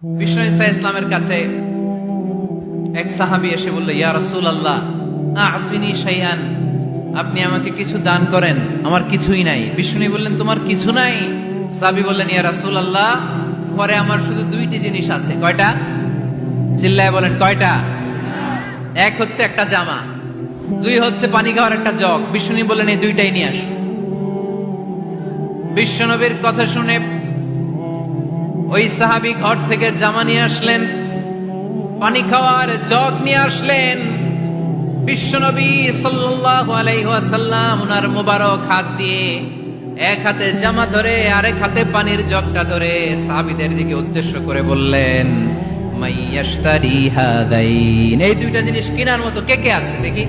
বিষ্ণু ইসা ইসলামের কাছে এক সাহাবী এসে বলল, ইয়া রাসূলুল্লাহ আ'তিনি শাইআন, আপনি আমাকে কিছু দান করেন, আমার কিছুই নাই। বিষ্ণু বললেন, তোমার কিছু নাই? সাহাবী বললেন, ইয়া রাসূলুল্লাহ ঘরে আমার শুধু দুইটি জিনিস আছে। কয়টা? চিল্লায় বলেন, কয়টা? এক হচ্ছে একটা জামা, দুই হচ্ছে পানি খাওয়ার একটা জগ। বিষ্ণু বললেন, এই দুইটাই নিয়ে আস। বিশ্বনবীর কথা শুনে ওই সাহাবী ঘর থেকে জামা নিয়ে আসলেন, পানি খাওয়ার জগ নিয়ে আসলেন। বিশ্বনবী সাল্লাল্লাহু আলাইহি ওয়াসাল্লাম ওনার মোবারক হাত দিয়ে এক হাতে জামা ধরে আরেক হাতে পানির জগটা ধরে সাহাবীদের দিকে উদ্দেশ্য করে বললেন, মাইয়াশতারি হাদাইন, এই দুইটা জিনিস কেনার মতো কে কে আছে দেখি।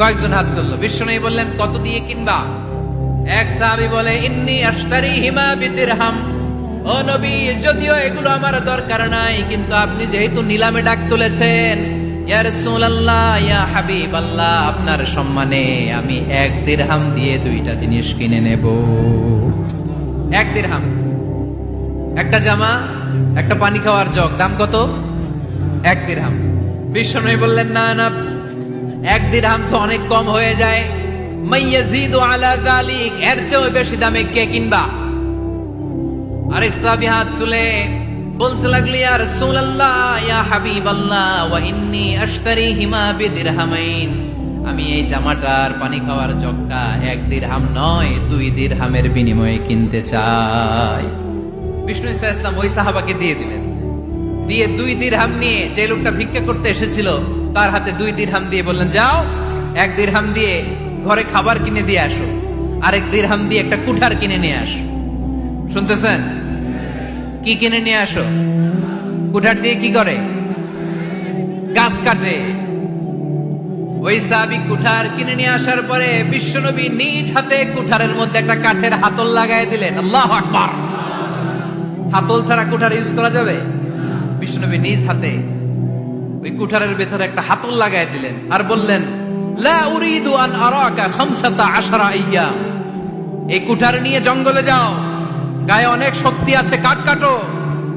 কয়েকজন হাত তুললো। বিশ্বনবী বললেন, কত দিয়ে কিনবা? এক সাহাবী বলে, ইন্নী আশতারিহিমা বিদিরহাম, ও নবী যদিও এগুলো আমার দরকার নাই, কিন্তু আপনি যেহেতু নিলামে ডাক তুলেছেন, ইয়া রাসূলুল্লাহ ইয়া হাবিবাল্লাহ, আপনার সম্মানে আমি 1 দিরহাম দিয়ে দুইটা জিনিস কিনে নেব। 1 দিরহাম, একটা জামা, একটা পানি খাওয়ার জগ, দাম কত? 1 দিরহাম। বিশ্বনবী বললেন, না না, 1 দিরহাম তো অনেক কম হয়ে যায়, মাইয়াজিদু আলা যালিক, এর চেয়ে বেশি দামে কে কিনবা? আরেক সাহাবী হাত তুলে বলতে লাগলো, ইয়া রাসূলুল্লাহ ইয়া হাবিবাল্লাহ ওয়া ইন্নী আশতারিহিমা বিদিরহামাইন, আমি এই জামাটার পানি খাওয়ার জগটা 1 দিরহাম নয় 2 দিরহামের বিনিময়ে কিনতে চাই। বিষ্ণু ইসা ইসলাম ওই সাহাবাকে দিয়ে দিলেন। দিয়ে 2 দিরহাম নিয়ে যে লোকটা ভিক্ষা করতে এসেছিল তার হাতে 2 দিরহাম দিয়ে বললেন, যাও 1 দিরহাম দিয়ে ঘরে খাবার কিনে দিয়ে আসো, আরেক দিরহাম দিয়ে একটা কুঠার কিনে নিয়ে আসো। শুনতেছেন? কি কিনে নিয়ে আসো? কুঠার দিয়ে কি করে? গাছ কাটে। ওই সাহাবী কুঠার কিনে নিয়ে আসার পরে বিশ্বনবী নিজ হাতে কুঠারের মধ্যে একটা কাঠের হাতল লাগাই দিলেন। আল্লাহু আকবার! হাতল ছাড়া কুঠার ইউজ করা যাবে? বিশ্বনবী নিজ হাতে ওই কুঠারের ভেতরে একটা হাতল লাগাই দিলেন আর বললেন, লা উরিদু আন আরাকা 15 আইয়াম, এই কুঠার নিয়ে জঙ্গলে যাও, গায়ে অনেক শক্তি আছে, কাঠ কাটো,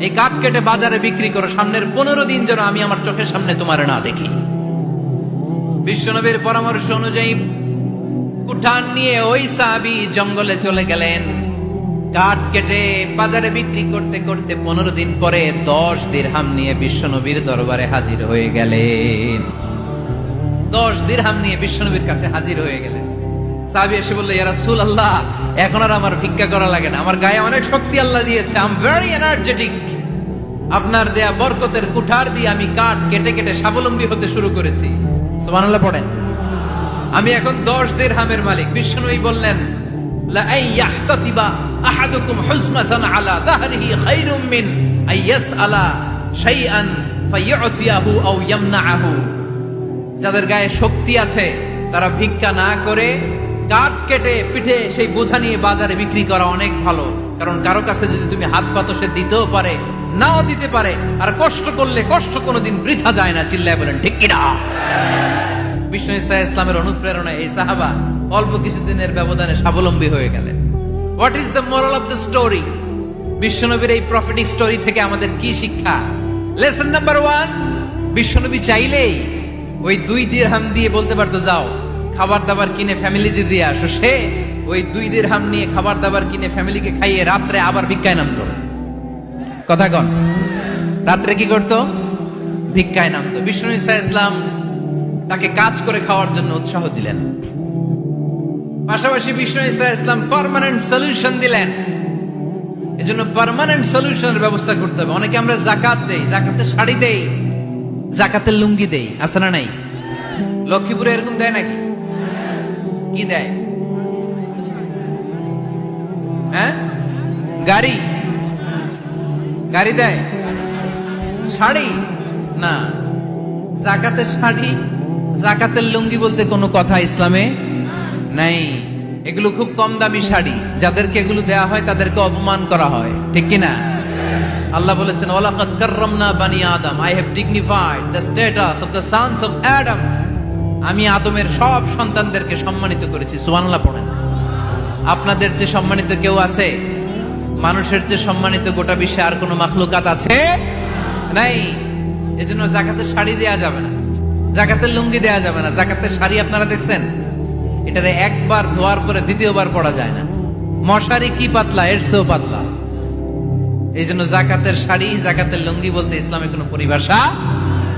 এই কাঠ কেটে বাজারে বিক্রি করো, সামনের 15 দিন যেন আমি আমার চোখের সামনে তোমার না দেখি। বিশ্বনবীর পরামর্শ অনুযায়ী কুঠার নিয়ে ওই সাহাবী জঙ্গলে চলে গেলেন। কাঠ কেটে বাজারে বিক্রি করতে করতে 15 দিন পরে 10 দিরহাম নিয়ে বিশ্বনবীর দরবারে হাজির হয়ে গেলেন। 10 দিরহাম নিয়ে বিশ্বনবীর কাছে হাজির হয়ে গেলেন। সাহাবী এসে বলল, ইয়া রাসূলুল্লাহ এখন আর আমার ভিক্ষা করা লাগে না, আমার গায়ে অনেক শক্তি আল্লাহ দিয়েছে, আই এম ভেরি এনার্জেটিক, আপনার দেয়া বরকতের কুঠার দিয়ে আমি কাঠ কেটে কেটে স্বাবলম্বী হতে শুরু করেছি। সুবহানাল্লাহ পড়েন। আমি এখন 10 দিরহামের মালিক। বিশ্বনবী বললেন, লা আইয়াহতাতিবা আহাদুকুম হুজমাতান আলা যাহরিহি খায়রুম মিন আইয়াসআলা শাইআন ফায়ু'তিয়াহু আও ইয়ামনাহু, যাদের গায়ে শক্তি আছে তারা ভিক্ষা না করে কাঠ কেটে পিঠে সেই বোঝা নিয়ে বাজারে বিক্রি করা অনেক ভালো। কারণ কারো কাছে যদি তুমি হাত পাতো, সে দিতেও পারে নাও দিতে পারে, আর কষ্ট করলে কষ্ট কোনোদিন বৃথা যায় না। চিল্লায় বলেন ঠিক কিনা? বিষ্ণু ইসা ইসলামের অনুপ্রেরণায় এই সাহাবা অল্প কিছুদিনের ব্যবধানে স্বাবলম্বী হয়ে গেলেন। What is the moral of the story? বিশ্বনবীর এই প্রফেটিক স্টোরি থেকে আমাদের কি শিক্ষা? লেসন নাম্বার 1, বিশ্বনবী চাইলেই ওই 2 দিরহাম দিয়ে বলতে পারতো, যাও খাবার দাবার কিনে ফ্যামিলিতে দিয়ে আসো। সে ওই 2 দিরহাম নিয়ে খাবার দাবার কিনে ফ্যামিলিকে খাইয়ে রাত্রে আবার ভিক্ষায় নামতো। কথা কন? রাত্রে কি করতো? ভিক্ষায় নামতো। বিষ্ণু ইসা ইসলাম তাকে কাজ করে খাওয়ার জন্য উৎসাহ দিলেন। পাশাপাশি বিষ্ণু ইসা ইসলাম পার্মানেন্ট সলিউশন দিলেন। এজন্য পার্মানেন্ট সলিউশনের ব্যবস্থা করতে হবে। অনেকে আমরা যাকাত দেই, যাকাতের শাড়ি দেই, যাকাতের লুঙ্গি দেই, আছে না নাই? লক্ষ্মীপুরে এরকম দেয় নাকি? কি দেয়? হ্যাঁ, গাড়ি গাড়ি দেয়, শাড়ি না। যাকাতের শাড়ি, যাকাতের লুঙ্গি বলতে কোনো কথা ইসলামে নাই। এগুলো খুব কম দামি শাড়ি, যাদেরকে এগুলো দেয়া হয় তাদেরকে অপমান করা হয়, ঠিক কিনা? আল্লাহ বলেছেন, ওয়ালাকাদ কাররামনা বানি আদম, I have dignified the status of the sons of Adam, আমি আদমের সব সন্তানদেরকে সম্মানিত করেছি। সুবহানাল্লাহ পড়েন। আপনাদের যে সম্মানিত কেউ আছে? মানুষের চেয়ে সম্মানিত গোটা বিশ্বে আর কোনো মাখলুকাত আছে নাই। এজন্য জাকাতের শাড়ি দেয়া যাবে না, জাকাতের লুঙ্গি দেয়া যাবে না। জাকাতের শাড়ি আপনারা দেখছেন, এটারে একবার ধোয়ার পরে দ্বিতীয়বার পরা যায় না। মশারি কি পাতলা, এর চেয়েও পাতলা। এই জন্য জাকাতের শাড়ি, জাকাতের লুঙ্গি বলতে ইসলামে কোনো পরিভাষা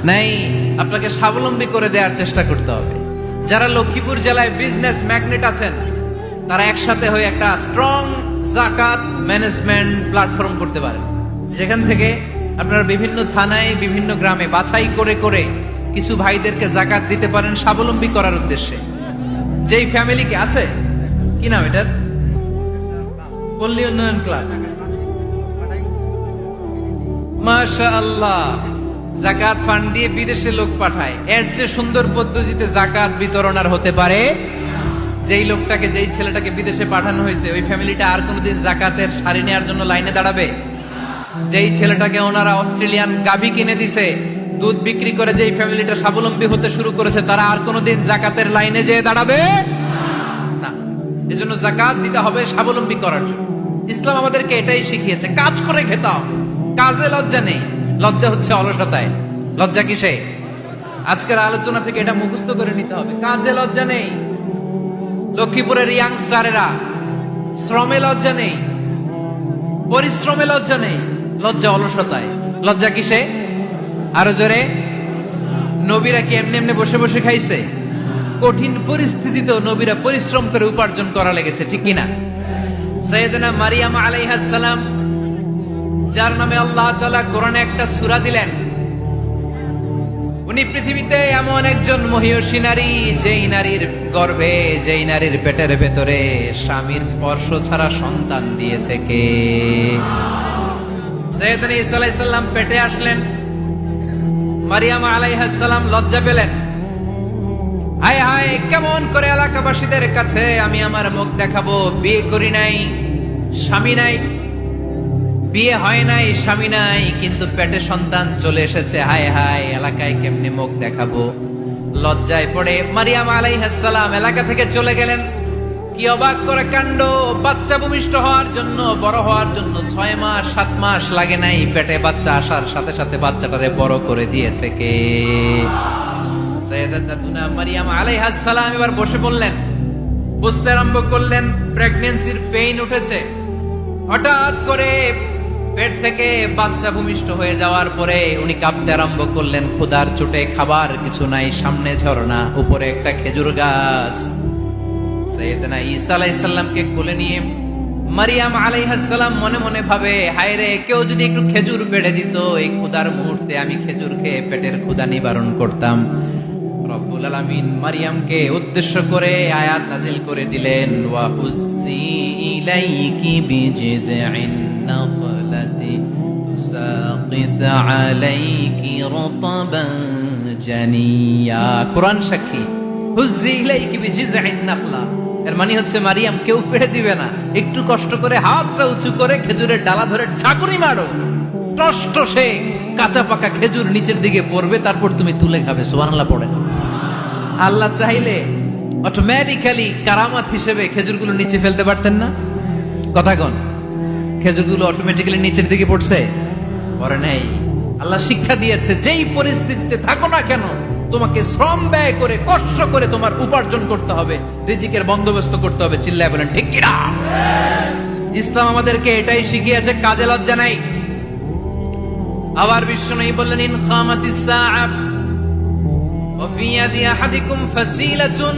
নাই। আপনাকে স্বাবলম্বী করে দেওয়ার চেষ্টা করতে হবে। যারা লক্ষ্মীপুর জেলায় বিজনেস ম্যাগনেট আছেন, তারা একসাথে হয়ে একটা স্ট্রং জাকাত ম্যানেজমেন্ট প্ল্যাটফর্ম করতে পারেন, যেখান থেকে আপনারা বিভিন্ন থানায়, বিভিন্ন গ্রামে বাছাই করে করে কিছু ভাইদেরকে জাকাত দিতে পারেন স্বাবলম্বী করার উদ্দেশ্যে। যেই ফ্যামিলিকে আছে, কি নাম এটার, পল্লী উন্নয়ন ক্লাব, মাশাআল্লাহ, জাকাত ফান্ড দিয়ে বিদেশে লোক পাঠায়। এর চেয়ে সুন্দর পদ্ধতিতে জাকাত বিতরণ আর হতে পারে? যেই লোকটাকে, যেই ছেলেটাকে বিদেশে পাঠানো হয়েছে, ওই ফ্যামিলিটা আর কোনোদিন জাকাতের শাড়ি নেওয়ার জন্য লাইনে দাঁড়াবে? যেই ছেলেটাকে ওনারা অস্ট্রেলিয়ান গাভী কিনে দিছে, দুধ বিক্রি করে যেই ফ্যামিলিটা স্বাবলম্বী হতে শুরু করেছে, তারা আর কোনোদিন জাকাতের লাইনে যেয়ে দাঁড়াবে না। এজন্য জাকাত দিতে হবে স্বাবলম্বী করার জন্য। ইসলাম আমাদেরকে এটাই শিখিয়েছে, কাজ করে খেতে হবে। কাজে লজ্জা নেই, লজ্জা হচ্ছে অলসতায়। লজ্জা কিসে? আজকের আলোচনা থেকে এটা মুখস্থ করে নিতে হবে, কাজে লজ্জা নেই। লক্ষ্মীপুরের ইয়াংস্টারেরা শ্রমে লজ্জা নেই, পরিশ্রমে লজ্জা নেই, লজ্জা অলসতায়। লজ্জা কিসে? আরো জোরে। নবীরা কি এমনি এমনি বসে বসে খাইছে? কঠিন পরিস্থিতিতেও নবীরা পরিশ্রম করে উপার্জন করা লেগেছে, ঠিক কিনা? সাইয়েদনা মারিয়াম আলাইহিস সালাম, যার নামে আল্লাহ তাআলা কোরআনে একটা সূরা দিলেন, উনি পৃথিবীতে এমন একজন মহিয়সী নারী, যেই নারীর গর্ভে, যেই নারীর পেটের ভেতরে স্বামীর স্পর্শ ছাড়া সন্তান দিয়েছে কে? সাইয়েদনা ঈসা আলাইহিস সালাম পেটে আসলেন। মারিয়াম আলাইহিস সালাম লজ্জা পেলেন। হায় হায়, কেমন করে এলাকাবাসীদের কাছে আমি আমার মুখ দেখাবো? বিয়ে করি নাই, স্বামী নাই, বিয়ে হয় নাই, স্বামী নাই, কিন্তু পেটে সন্তান চলে এসেছে। হায় হায়, এলাকায় কেমনে মুখ দেখাবো? লজ্জায় পড়ে মারিয়াম আলাইহিস সালাম এলাকা থেকে চলে গেলেন। কি অবাক করে কাণ্ড! বাচ্চা ভূমিষ্ঠ হওয়ার জন্য, বড় হওয়ার জন্য 6 মাস 7 মাস লাগে নাই, পেটে বাচ্চা আসার সাথে সাথে বাচ্চাটারে বড় করে দিয়েছে কে? সাইয়েদাতুনা মারিয়াম আলাইহিস সালাম এবার বসে পড়লেন, বুঝতে আরম্ভ করলেন প্রেগন্যান্সির পেইন উঠেছে। হঠাৎ করে পেট থেকে বাচ্চা ভূমিষ্ঠ হয়ে যাওয়ার পরে উনি কাঁপতে আরম্ভ করলেন। ক্ষুধার চোটে খাবার কিছু নাই, সামনে ঝর্ণা, উপরে একটা খেজুর গাছ। সাইয়েদনা ঈসা আলাইহিস সালামকে কোলে নিয়ে মারিয়াম আলাইহিস সালাম মনে মনে ভাবে, হায় রে, কেউ যদি একটু খেজুর পেড়ে দিত, এই ক্ষুধার মুহূর্তে আমি খেজুর খেয়ে পেটের ক্ষুধা নিবারণ করতাম। রব্বুল আলামিন মারিয়ামকে উদ্দেশ্য করে আয়াত নাজিল করে দিলেন, ওয়া হুজ্জি ইলাইকি বিজিযইন নাখলাতি তুসাকিত আলাইকি রতবান জানিয়া। কোরআন সাক্ষী, হুজ্জি ইলাইকি বিজিযইন নাখলা, এর মানে হচ্ছে মারিয়াম, কেউ পেড়ে দিবে না, একটু কষ্ট করে হাতটা উঁচু করে খেজুরের ডালা ধরে ঝাঁকুনি মারো, টসটসে কাঁচা পাকা খেজুর নিচের দিকে পড়বে, তারপর তুমি তুলে খাবে। সুবহানাল্লাহ পড়েন। আল্লাহ চাইলে অটোমেটিক্যালি কারামাত হিসেবে খেজুরগুলো নিচে ফেলতে পারতেন না? কথা কোন? খেজুরগুলো অটোমেটিক্যালি নিচের দিকে পড়ছে? পড়ে নাই। আল্লাহ শিক্ষা দিয়েছে, যেই পরিস্থিতিতে থাকো না কেন, তোমাকে শ্রম ব্যয় করে, কষ্ট করে তোমার উপার্জন করতে হবে, রিজিকের বন্দোবস্ত করতে হবে। চিল্লায় বলেন ঠিক কিনা? ইসলাম আমাদেরকে এটাই শিখিয়েছে, কাজে লজ্জা নাই। আবার বিশ্বনবী বললেন, ইন খামাতিস সাআ ওয়া ফি ইয়াদি আহাদিকুম ফাসিলাতুন,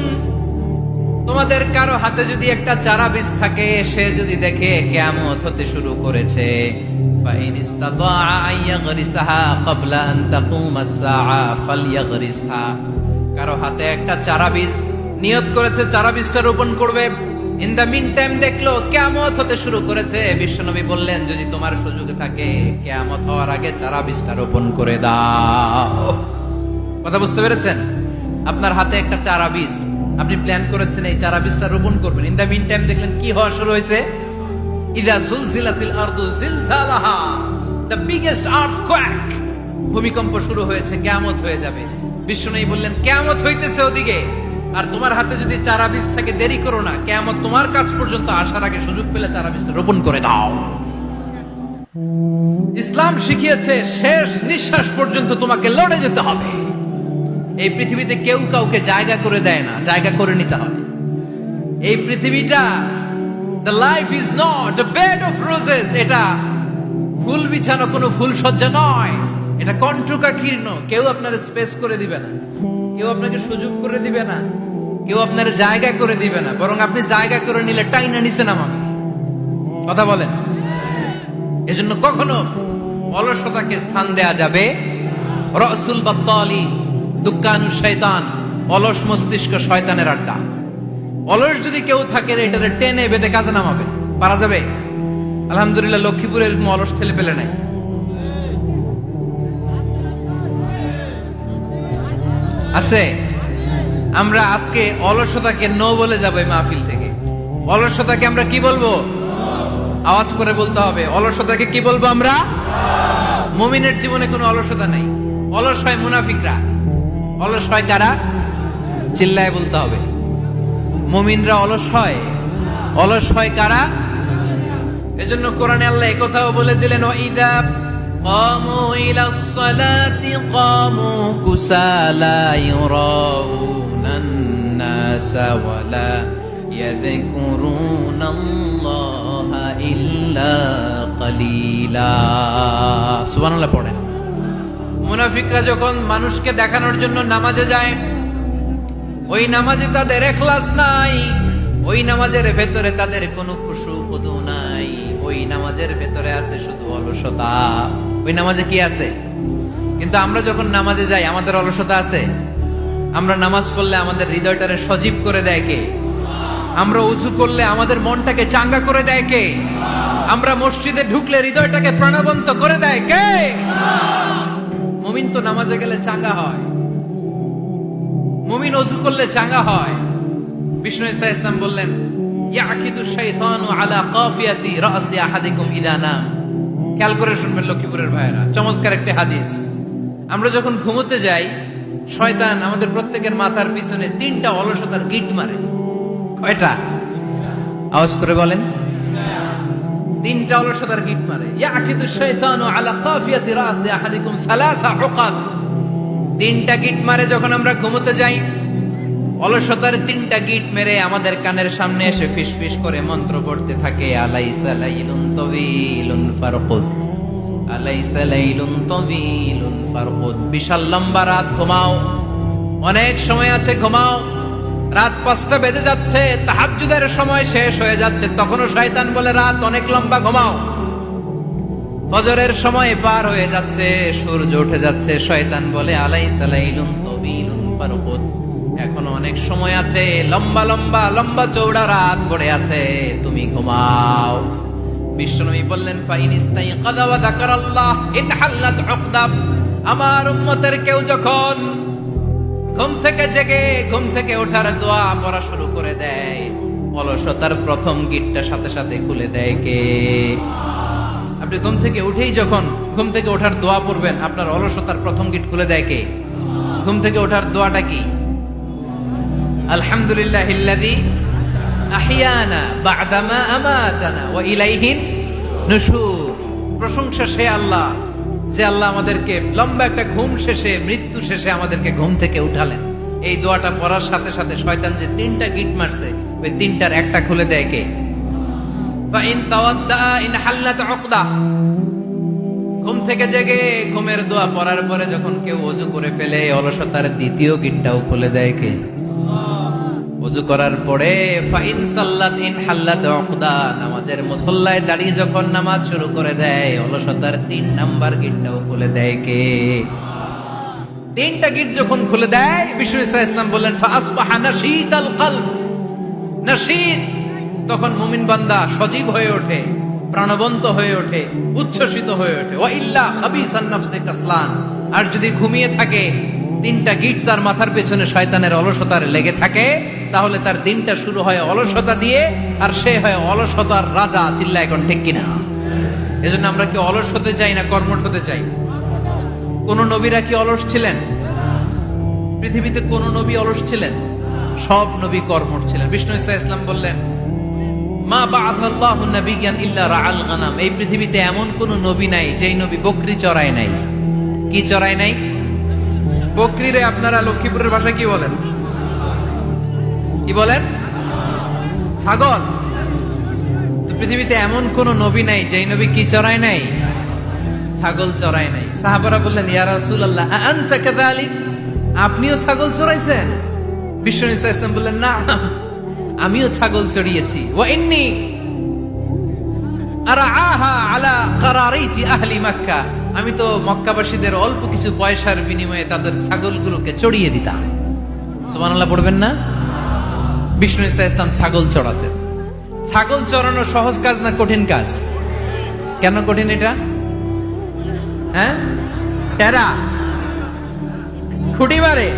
তোমাদের কারো হাতে যদি একটা চারা বীজ থাকে, সে যদি দেখে কিয়ামত হতে শুরু করেছে, ফাইন ইসতাতাআ আন ইয়াগরিসাহা ক্বাবলা আন তাকুমাস সাআ ফালইয়াগরিসহা, কারো হাতে একটা চারা বীজ নিয়ত করেছে, চারা বীজটা রোপণ করবে, ইন দা মিন টাইম দেখলো কিয়ামত হতে শুরু করেছে, বিশ্বনবী বললেন, যদি তোমার সুযোগ থাকে কিয়ামত হওয়ার আগে চারা বীজটা রোপণ করে দাও। কথা বুঝতে পেরেছেন? আপনার হাতে একটা চারা বীজ, আপনি প্ল্যান করেছেন এই চারা বীজটা রোপণ করবেন, ইন দা মিন টাইম দেখলেন কি হওয়া শুরু হয়েছে? ইযা যুলজিলাতিল আরদু জিলজালাহা, দ্য বিগেস্ট আর্থকোয়েক, ভূমিকম্প শুরু হয়েছে, কিয়ামত হয়ে যাবে। বিশ্বনবী বললেন, কিয়ামত হইতেছে ওদিকে, আর তোমার হাতে যদি চারা বীজ থাকে, দেরি করো না, কিয়ামত তোমার কাছ পর্যন্ত আসার আগে সুযোগ পেলে চারা বীজটা রোপণ করে দাও। ইসলাম শিখিয়েছে শেষ নিঃশ্বাস পর্যন্ত তোমাকে লড়ে যেতে হবে। এই পৃথিবীতে কেউ কাউকে জায়গা করে দেয় না, জায়গা করে নিতে হয়। এই পৃথিবীটা, the life is not a bed of roses, এটা ফুল বিছানো কোনো ফুল সজ্জা নয়, এটা কণ্টকাকীর্ণ। কেউ আপনার স্পেস করে দিবে না, কেউ আপনাকে সুযোগ করে দিবে না, কেউ আপনার জায়গা করে দিবে না, বরং আপনি জায়গা করে নিলে টাইনা নিচে নামাবে। কথা বলেন। এজন্য কখনো অলসতাকে স্থান দেয়া যাবে। রসুল বাত্তালি দুক্কানু শয়তান, অলস মস্তিষ্ক শয়তানের আড্ডা। অলস যদি কেউ থাকে এটারে টেনে বেঁধে কাজে নামাবে, পারা যাবে? আলহামদুলিল্লাহ লক্ষ্মীপুরে এরকম অলস ছেলে পেলে নাই। আছে? আমরা আজকে অলসতাকে নো বলে যাবো এই মাহফিল থেকে। অলসতাকে আমরা কি বলবো? আওয়াজ করে বলতে হবে। অলসতাকে কি বলবো আমরা? মুমিনের জীবনে কোনো অলসতা নাই। অলস হয় মুনাফিকরা। অলস হয় কারা? চিল্লায় বলতে হবে। মুমিনরা অলস হয়। অলস হয় কারা? এজন্য কোরআনে আল্লাহ একথাও বলে দিলেন, ওয়াইদা কামু ইলাস সালাতি কামু কুসালা ইউরাউনান নাসা ওয়ালা ইয়াযকুরুনাল্লাহা ইল্লা কালিলা। সুবহানাল্লাহ পড়েন। মুনাফিকরা যখন মানুষকে দেখানোর জন্য নামাজে যায়, ওই নামাজে তাদের ইখলাস নাই, ওই নামাজের ভেতরে তাদের কোনো খুশু খুদু নাই, ওই নামাজের ভেতরে আছে শুধু অলসতা। ওই নামাজে কি আছে? কিন্তু আমরা যখন নামাজে যাই আমাদের অলসতা আছে? আমরা নামাজ পড়লে আমাদের হৃদয়টারে সজীব করে দেয় কে? আমরা উযু করলে আমাদের মনটাকে চাঙ্গা করে দেয় কে? আমরা মসজিদে ঢুকলে হৃদয়টাকে প্রাণবন্ত করে দেয় কে? মুমিন তো নামাজে গেলে চাঙ্গা হয়, মুমিন ওযু করলে চাঙ্গা হয়। বিষ্ণু ঈসা ইসলাম বললেন, ইয়াকিদু শাইতানু আলা কাফিয়াতি রাসি আহাদিকুম ইদা নাম। খেয়াল করে শুনবেন লক্ষ্মীপুরের ভাইয়েরা, চমৎকার একটা হাদিস। আমরা যখন ঘুমোতে যাই, শয়তান আমাদের প্রত্যেকের মাথার পিছনে 3টা অলসতার গিট মারে। কয়টা? আওয়াজ করে বলেন। 3টা অলসতার গিট মারে। ইয়াকিদু শাইতানু আলা কাফিয়াতি রাসি আহাদিকুম সালাসা উকাব। 3টা গিট মারে যখন আমরা ঘুমোতে যাই। অলসতার 3টা গিট মেরে আমাদের কানের সামনে এসে ফিসফিস করে মন্ত্র পড়তে থাকে, আলাইসা লাইলুন তাওয়িলুন ফারকুদ, আলাইসা লাইলুন তাওয়িলুন ফারকুদ। বিশাল লম্বা রাত, ঘুমাও। অনেক সময় আছে, ঘুমাও। রাত 5টা বেজে যাচ্ছে, তাহাজ্জুদের সময় শেষ হয়ে যাচ্ছে, তখনও শয়তান বলে রাত অনেক লম্বা, ঘুমাও। ফজরের সময় পার হয়ে যাচ্ছে, সূর্য উঠে যাচ্ছে, শয়তান বলে আলাইসা লাইলুন তাওয়িলুন ফারকুদ, এখনো অনেক সময় আছে, লম্বা লম্বা লম্বা চৌড়া রাত পড়ে আছে, তুমি ঘুমাও। বিশ্বনবী বললেন, ফাইন ইস্তাইকাযা ওয়া যাকারাল্লাহ ইনহাল্লাত উকদা। আমার উম্মতের কেউ যখন ঘুম থেকে জেগে ঘুম থেকে ওঠার দোয়া পড়া শুরু করে দেয়, অলসতার প্রথম গিটটা সাথে সাথে খুলে দেয় কে? আপনি ঘুম থেকে উঠেই যখন ঘুম থেকে ওঠার দোয়া পড়বেন, আপনার অলসতার প্রথম গিট খুলে দেয় কে? ঘুম থেকে ওঠার দোয়াটা কি? আলহামদুলিল্লাহিল্লাযী আহইয়ানা বা'দামা আমাতানা ওয়া ইলাইহিন নুশুর। প্রশংসা সে আল্লাহ, যে আল্লাহ আমাদেরকে লম্বা একটা ঘুম শেষে, মৃত্যু শেষে আমাদেরকে ঘুম থেকে উঠালেন। এই দোয়াটা পড়ার সাথে সাথে শয়তান যে 3টা গিট মারছে, ওই 3টার একটা খুলে দেয় কে? ফাইন তাওয়াদ্দা ইনহাল্লাত উকদা। ঘুম থেকে জেগে ঘুমের দোয়া পড়ার পরে যখন কেউ ওযু করে ফেলে, অলসতার দ্বিতীয় গিটটাও খুলে দেয় কে? ওযু করার পরে ফাইন সাল্লাত ইনহাল্লাত উকদা, নামাজের মুসল্লায় দাঁড়িয়ে যখন নামাজ শুরু করে দেয়, অলসতার 3 নাম্বার গিটটাও খুলে দেয় কে? 3টা গিট যখন খুলে দেয়, বিষ্ণু ঈসা ইসলাম বললেন, ফাআসবাহা নাশীতাল কলব। নাশীত, তখন মুমিন বান্দা সজীব হয়ে ওঠে, প্রাণবন্ত হয়ে ওঠে, উচ্ছ্বসিত হয়ে ওঠে। ওয়া ইল্লা খাবিসান নাফসি কাসলান। আর যদি ঘুমিয়ে থাকে, 3টা গিট তার মাথার পেছনে শয়তানের অলসতার লেগে থাকে, তাহলে তার দিনটা শুরু হয় অলসতা দিয়ে, আর সে হয় অলসতার রাজা। চিল্লা এখন ঠিক কিনা? এজন্য আমরা কি অলস হতে চাই না কর্মঠ হতে চাই? কোন নবীরা কি অলস ছিলেন? পৃথিবীতে কোন নবী অলস ছিলেন? সব নবী কর্মঠ ছিলেন। বিষ্ণু ঈসা ইসলাম বললেন, মা বাআসাল্লাহু নাবিয়ান ইল্লা রাআল গানাম, এই পৃথিবীতে এমন কোন নবী নাই যেই নবী বকরি চড়ায় নাই। কি চড়ায় নাই? বকরিরে আপনারা লক্ষ্মীপুরের ভাষায় কি বলেন? কি বলেন? ছাগল। তো পৃথিবীতে এমন কোন নবী নাই যেই নবী কি চড়ায় নাই? ছাগল চড়ায় নাই। সাহাবারা বললেন, ইয়া রাসূলুল্লাহ আনতা কাযালিক, আপনিও ছাগল চড়াইছেন? বিশ্বনবী সাল্লাল্লাহু আলাইহি ওয়াসাল্লাম বললেন, না, আমিও ছাগল চড়িয়েছি। ওয়া ইন্নী আরআহা আলা কারারাইতি আহলি মক্কা, আমি তো মক্কাবাসীদের অল্প কিছু পয়সার বিনিময়ে তাদের ছাগলগুলোকে চড়িয়ে দিতাম। সুবহানাল্লাহ পড়বেন না? বিষ্ণু ঈসা ইসলাম ছাগল চড়াতেন। ছাগল চড়ানো সহজ কাজ না কঠিন কাজ? কেন কঠিন এটা? হ্যাঁ, টেরা খুঁটি মারে।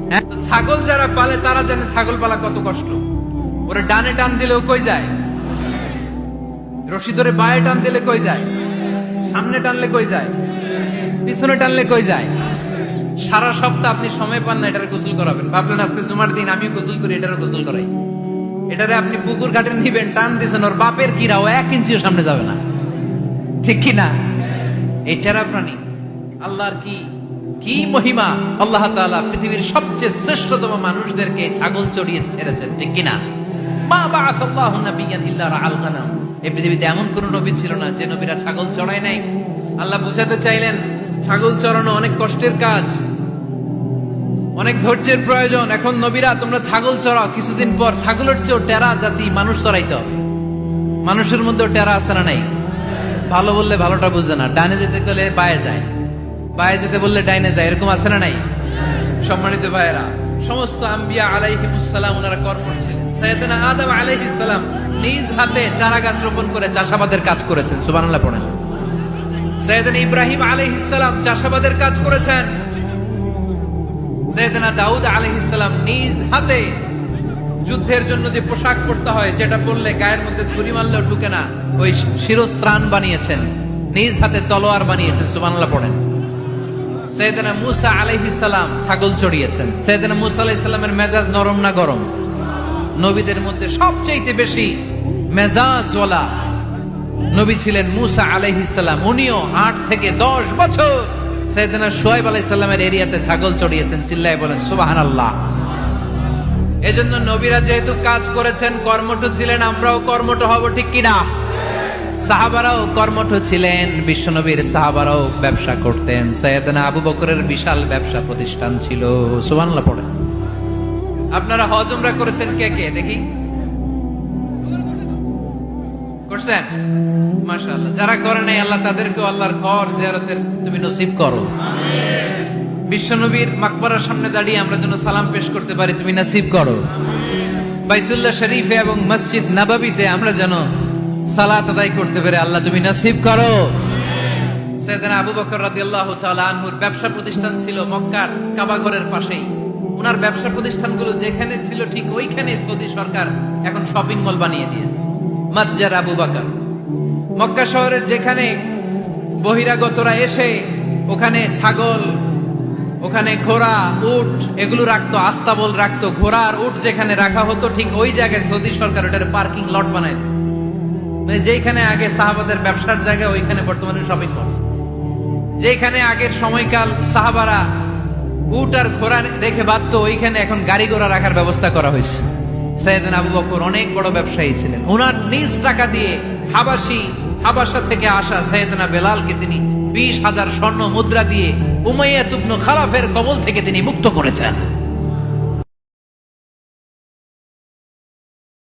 হ্যাঁ, ছাগল যারা পালে তারা জানে ছাগল পালা কত কষ্ট। ওরা ডানে টান দিলেও কই যায়, রশি ধরে বায়ে টান দিলে কই যায়, সামনে টানলে কই যায়, পিছনে টানলে কই যায়। সারা সপ্তাহ আপনি সময় পান না এটার গোসল করাবেন। ভাবলেন আজকে জুমার দিন আমিও গোসল করি, এটার গোসল করাই। এটারে আপনি পুকুর ঘাটে নিবেন, টান দিয়েছেন, ওর বাপের কিরা ও 1 ইঞ্চিও সামনে যাবে না, ঠিক কি না? এই টেরা প্রাণী আল্লাহর কি কি মহিমা! আল্লাহ তাআলা পৃথিবীর সবচেয়ে শ্রেষ্ঠতম মানুষদেরকে ছাগল চড়িয়ে ছেড়েছেন, ঠিক কি না? মা বাআসাল্লাহু নাবিয়ান ইল্লা রাআল গানাম, এই পৃথিবীতে এমন কোন নবী ছিল না যে নবীরা ছাগল চড়ায় নাই। আল্লাহ বুঝাতে চাইলেন ছাগল চড়ানো অনেক কষ্টের কাজ, অনেক ধৈর্যের প্রয়োজন। এখন নবীরা তোমরা ছাগল চড়াও, কিছুদিন পর ছাগলের চেয়েও টেরা জাতি মানুষ চড়াইতে হবে। মানুষের মধ্যেও টেরা আছে না নাই? ভালো বললে ভালোটা বুঝে না, ডানে যেতে গেলে বায়ে যায়, বায়ে যেতে বললে ডাইনে যায়, এরকম আছে না নাই? সম্মানিত ভাইয়েরা, সমস্ত আম্বিয়া আলাইহিমুস সালাম ওনারা কর্মঠ ছিলেন। সাইয়েদনা আদম আলাইহিস সালাম নিজ হাতে চারা গাছ রোপণ করে চাষাবাদের কাজ করেছেন। সুবহানাল্লাহ পড়েন। সাইয়েদনা ইব্রাহিম আলাইহিস সালাম চাষাবাদের কাজ করেছেন। সাইয়েদনা দাউদ আলাইহিস সালাম নিজ হাতে যুদ্ধের জন্য যে পোশাক পরতে হয়, যেটা পরলে গায়ের মধ্যে ছুরি মারলেও ঢুকে না, ওই শিরস্ত্রাণ বানিয়েছেন, নিজ হাতে তলোয়ার বানিয়েছেন। সুবহানাল্লাহ পড়েন। সাইয়েদনা মূসা আলাইহিস সালাম ছাগল চড়িয়েছেন। সাইয়েদনা মূসা আলাইহিস সালামের মেজাজ নরম না গরম? নবীদের মধ্যে সবচেয়ে বেশি মেজাজওয়ালা নবী ছিলেন মূসা আলাইহিস সালাম। উনিও 8 থেকে 10 বছর সাইয়েদনা শুআয়ব আলাইহিস সালামের এরিয়াতে ছাগল চড়িয়েছেন। চিল্লায় বলেন সুবহানাল্লাহ। এজন্য নবীরা যেহেতু কাজ করেছেন, কর্মঠ ছিলেন, আমরাও কর্মঠ হব, ঠিক কিনা? সাহাবারাও কর্মঠ ছিলেন, বিশ্বনবীর সাহাবারাও ব্যবসা করতেন। সাইয়েদনা আবু বকরের বিশাল ব্যবসা প্রতিষ্ঠান ছিল। সুবহানাল্লাহ পড়েন। আপনারা হজ উমরা করেছেন কে কে দেখি? করছেন? মাশাআল্লাহ। যারা করে নাই আল্লাহ তাদেরকে আল্লাহর ঘর জিয়ারতের তুমি নসিব করো। বিশ্বনবীর মাকবারার সামনে দাঁড়িয়ে আমরা যেন সালাম পেশ করতে পারি, তুমি নসিব করো। বাইতুল্লাহ শরীফে এবং মসজিদ নববীতে আমরা যেন সালাত আদায় করতে পারি, আল্লাহ তুমি নসিব করো। সাইয়েদনা আবু বকর রাদিয়াল্লাহু তাআলা আনহুর ব্যবসা প্রতিষ্ঠান ছিল মক্কার কাবা ঘরের পাশেই। ওনার ব্যবসা প্রতিষ্ঠানগুলো যেখানে ছিল ঠিক ওইখানে সৌদি সরকার এখন শপিং মল বানিয়ে দিয়েছে, মাতজার আবু বকর। মক্কা শহরের যেখানে বহিরাগতরা এসে ওখানে ছাগল, ওখানে ঘোড়া, উট এগুলো রাখতো, আস্তাবল রাখতো, ঘোড়া আর উট যেখানে রাখা হতো ঠিক ওই জায়গায় সৌদি সরকার ওটার পার্কিং লট বানাই দিয়েছে। মানে যেখানে আগে সাহাবাদের ব্যবসার জায়গা, ওইখানে বর্তমানে শপিং মল। যেখানে আগের সময়কাল সাহাবারা উট আর ঘোড়া রেখে বাঁধত, ওইখানে এখন গাড়ি ঘোড়া রাখার ব্যবস্থা করা হয়েছে। সাইয়েদনা আবু বকর অনেক বড় ব্যবসায়ী ছিলেন। ওনার নিজ টাকা দিয়ে হাবাসা থেকে আসা সাইয়েদনা বেলালকে তিনি 20,000 স্বর্ণ মুদ্রা দিয়ে উমাইয়া ইবনে খালাফের কবল থেকে তিনি মুক্ত করেছেন।